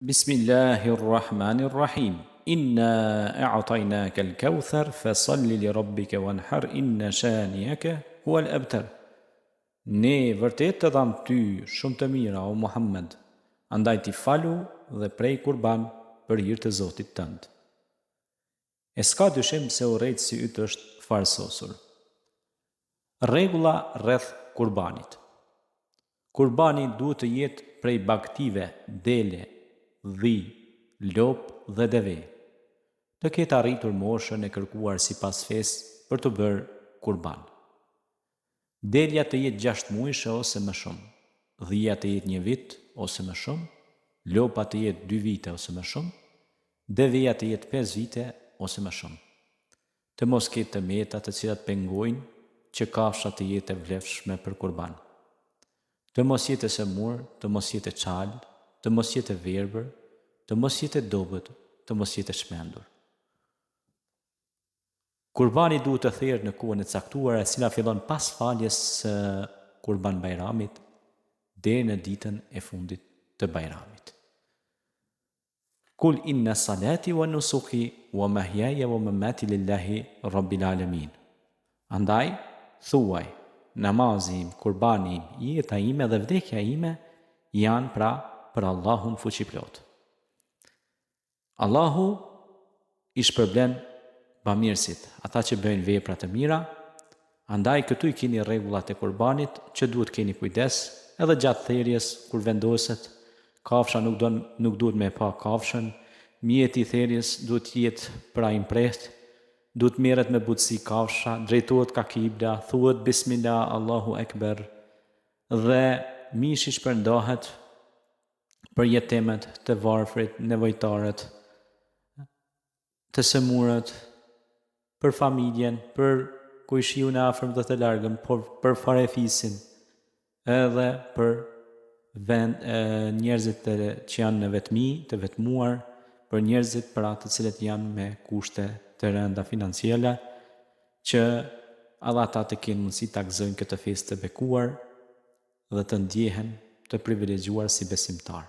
Bismillahirrahmanirrahim. Inna a'tainaka al-kauthar fasalli li rabbika wanhar inna shaniyaka huwa al-abtar. Ne vërtet të dham ty shumë të mira o Muhammed, andaj ti falu dhe prej kurban për hir të Zotit tënd. E s'ka dyshim se urrejtësi yt është farsosur. Rregulla rreth kurbanit. Kurbani duhet të jetë prej bagtive, dele, dhi, lop dhe deve, të ketë arritur moshën e kërkuar sipas fesë për të bërë kurban. Delja të jetë 6 muajshe ose më shumë, dhia të jetë 1 vit ose më shumë, lopa të jetë 2 vite ose më shumë, deveja të jetë 5 vite ose më shumë. Të mos ketë të meta të cilat pengojnë që kafsha të jetë e vlefshme për kurban. Të mos jetë e semur, të mos jetë e çal, të mos jetë e verbër, të mos jetë e dobët, të mos jetë e shmendur. Kurbani duhet të therrë në kohën e caktuar, e cila fillon pas faljes së Kurban Bajramit deri në ditën e fundit të Bajramit. Kul inna salati wa nusuki wa mahyaya wa mamati lillahi rabbil alamin. Andaj thuaj, namazi im, kurbani im, jeta ime dhe vdekja ime janë pra për Allahun fuqiplot. Allahu i shpërblen bamirësit, ata që bëjnë vepra të mira, andaj këtu i keni rregullat e kurbanit që duhet keni kujdes, edhe gjatë therrjes kur vendoset, kafsha nuk duhet me pa kafshën, mjeti i therrjes duhet jetë pra i mprehtë, duhet merret me butësi kafsha, drejtohet ka kibla, thuhet bismillah, Allahu ekber, dhe mishi shpërndahet për jetemet, të varfrit, nevojtarët, të semurët, për familjen, për kujshiu në afërm dhe të largëm, për farefisin, edhe për njerëzit që janë në vetmi, të vetmuar, për njerëzit për atë të cilët janë me kushte të rënda financiare, që edhe ata të kenë mundësi ta gëzojnë këtë festë të bekuar dhe të ndjehen të privilegjuar si besimtar.